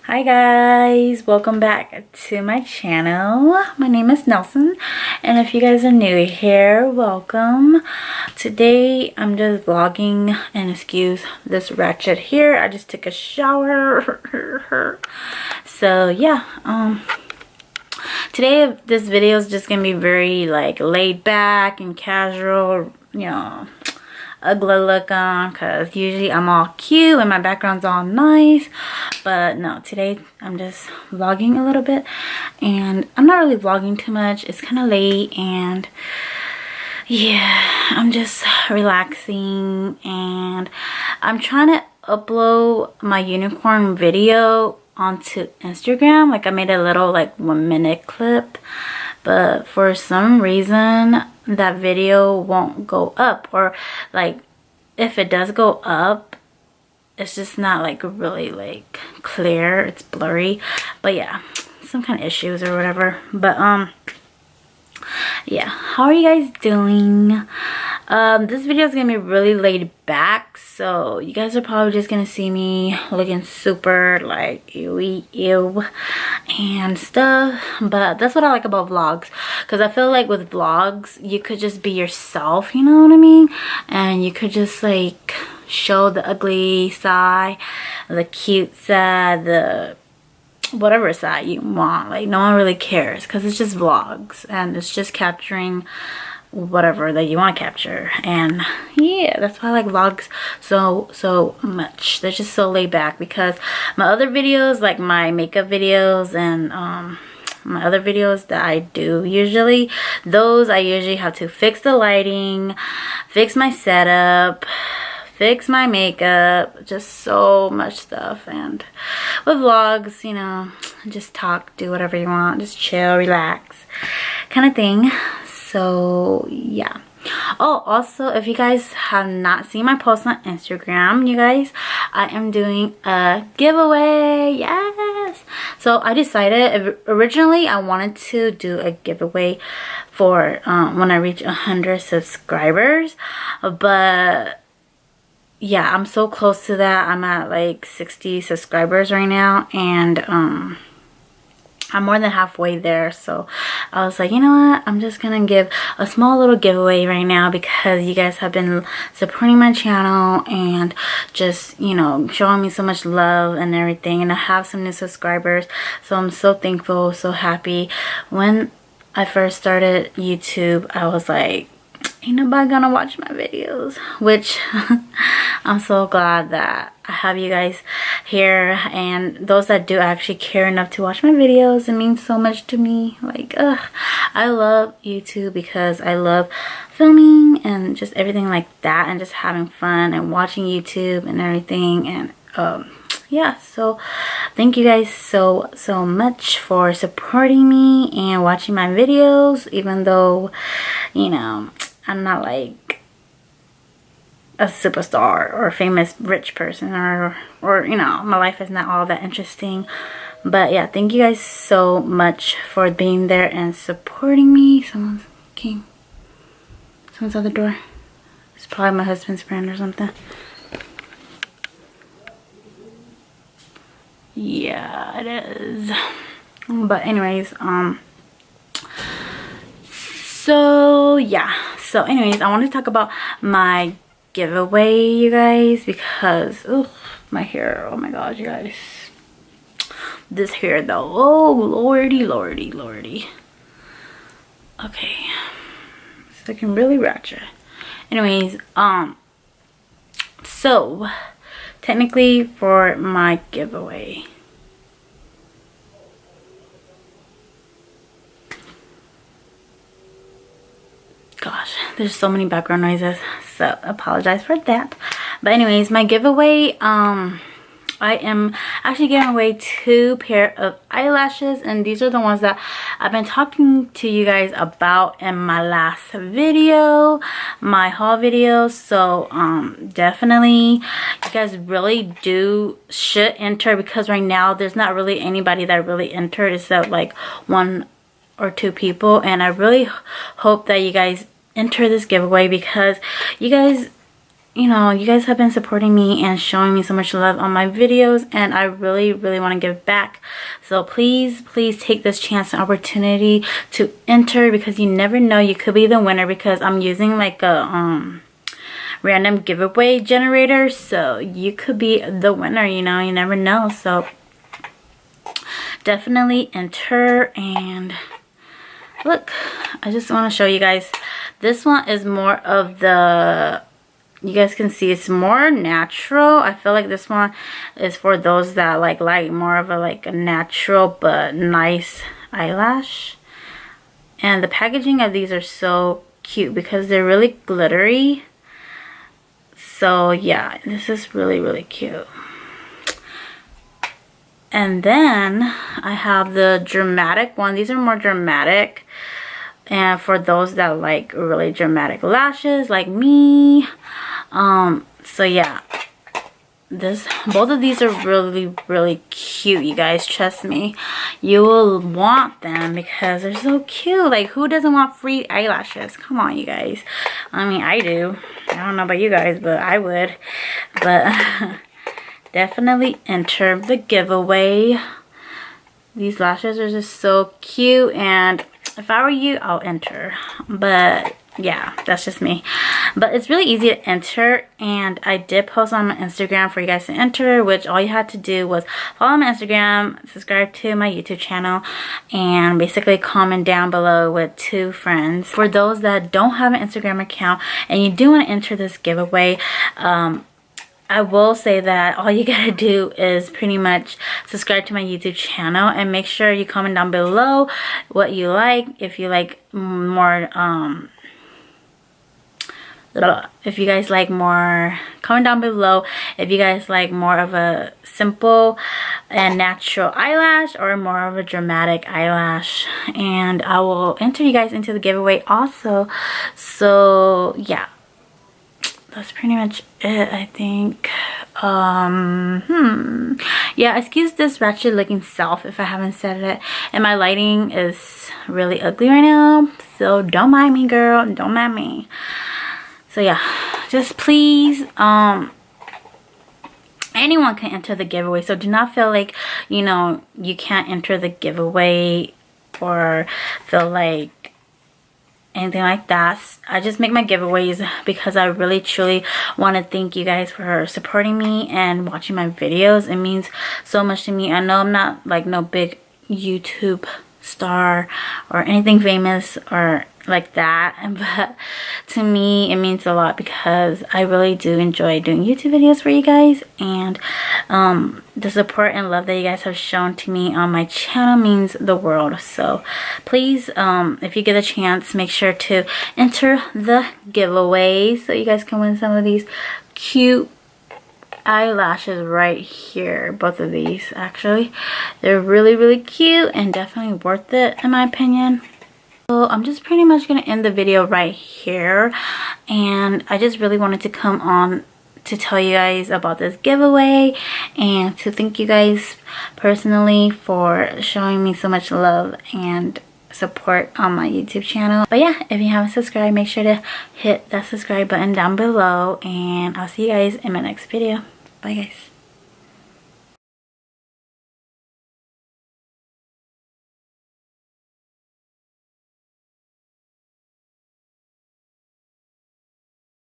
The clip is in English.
Hi guys, welcome back to my channel. My name is Nelson, and if you guys are new here, welcome. Today I'm just vlogging, and excuse this ratchet here, I just took a shower. So yeah, today this video is just gonna be very like laid back and casual, ugly look on, because usually I'm all cute and my background's all nice, but no, today I'm just vlogging a little bit, and I'm not really vlogging too much. It's kind of late, and yeah, I'm just relaxing, and I'm trying to upload my unicorn video onto Instagram. Like I made a little like 1-minute clip, but for some reason that video won't go up, or like if it does go up, it's just not like really like clear, it's blurry. But yeah, some kind of issues or whatever. But yeah, how are you guys doing? This video is gonna be really laid back, so you guys are probably just gonna see me looking super like ew and stuff, but that's what I like about vlogs, because I feel like with vlogs you could just be yourself, you know what I mean, and you could just like show the ugly side, the cute side, the whatever side you want. Like no one really cares, because it's just vlogs and it's just capturing whatever that you want to capture. And yeah, that's why I like vlogs so much. They're just so laid back, because my other videos, like my makeup videos and my other videos that I do usually, those I usually have to fix the lighting, fix my setup, fix my makeup, just so much stuff. And with vlogs, you know, just talk, do whatever you want, just chill, relax kind of thing. So yeah. Oh, also, if you guys have not seen my post on Instagram, you guys, I am doing a giveaway. Yes. So I decided, originally I wanted to do a giveaway for when I reach 100 subscribers, but yeah, I'm so close to that. I'm at like 60 subscribers right now, and I'm more than halfway there. So I was like, you know what, I'm just gonna give a small little giveaway right now, because you guys have been supporting my channel and just, you know, showing me so much love and everything, and I have some new subscribers, so I'm so thankful, so happy. When I first started YouTube, I was like, ain't nobody gonna watch my videos, which I'm so glad that I have you guys here, and those that do actually care enough to watch my videos. It means so much to me. Like, I love YouTube because I love filming and just everything like that, and just having fun and watching YouTube and everything. And yeah, so thank you guys so much for supporting me and watching my videos, even though, you know, I'm not like a superstar or a famous rich person, or you know, my life is not all that interesting. But yeah, thank you guys so much for being there and supporting me. Someone came. Someone's at the door. It's probably my husband's friend or something. Yeah, it is. But anyways, so yeah, so anyways, I want to talk about my giveaway, you guys, because my hair, oh my gosh, you guys, this hair though, oh lordy. Okay, it's looking really ratchet. Anyways, so technically for my giveaway, gosh, there's so many background noises, so apologize for that. But anyways, my giveaway, I am actually giving away 2 pair of eyelashes, and these are the ones that I've been talking to you guys about in my last video, my haul video. So definitely you guys really should enter, because right now there's not really anybody that really entered except like 1 or 2 people, and I really hope that you guys enter this giveaway, because you guys you know, you guys have been supporting me and showing me so much love on my videos, and I really want to give back. So please take this chance and opportunity to enter, because you never know, you could be the winner, because I'm using like a random giveaway generator, so you could be the winner, you know, you never know. So definitely enter. And look, I just want to show you guys, this one is more of the, you guys can see it's more natural. I feel like this one is for those that like more of a like a natural but nice eyelash. And the packaging of these are so cute because they're really glittery. So yeah, this is really cute. And then I have the dramatic one. These are more dramatic, and for those that like really dramatic lashes like me. So yeah, both of these are really cute, you guys. Trust me, you will want them because they're so cute. Like, who doesn't want free eyelashes? Come on, you guys. I mean, I do. I don't know about you guys, but I would. But definitely enter the giveaway. These lashes are just so cute, and if I were you, I'll enter. But yeah, that's just me. But it's really easy to enter, and I did post on my Instagram for you guys to enter, which all you had to do was follow my Instagram, subscribe to my YouTube channel, and basically comment down below with 2 friends. For those that don't have an Instagram account and you do want to enter this giveaway, I will say that all you gotta do is pretty much subscribe to my YouTube channel, and make sure you comment down below what you like. If you like more, if you guys like more, comment down below if you guys like more of a simple and natural eyelash or more of a dramatic eyelash, and I will enter you guys into the giveaway also. So yeah, that's pretty much it, I think. Yeah, excuse this ratchet looking self if I haven't said it, and my lighting is really ugly right now, so don't mind me, girl, don't mind me. So yeah, just please, anyone can enter the giveaway, so do not feel like, you know, you can't enter the giveaway or feel like anything like that. I just make my giveaways because I really truly want to thank you guys for supporting me and watching my videos. It means so much to me. I know I'm not like no big YouTube star or anything famous or like that, but to me it means a lot because I really do enjoy doing YouTube videos for you guys, and the support and love that you guys have shown to me on my channel means the world. So please, if you get a chance, make sure to enter the giveaway so you guys can win some of these cute eyelashes right here. Both of these, actually, they're really cute and definitely worth it in my opinion. So I'm just pretty much gonna end the video right here, and I just really wanted to come on to tell you guys about this giveaway and to thank you guys personally for showing me so much love and support on my YouTube channel. But yeah, if you haven't subscribed, make sure to hit that subscribe button down below, and I'll see you guys in my next video. Bye guys.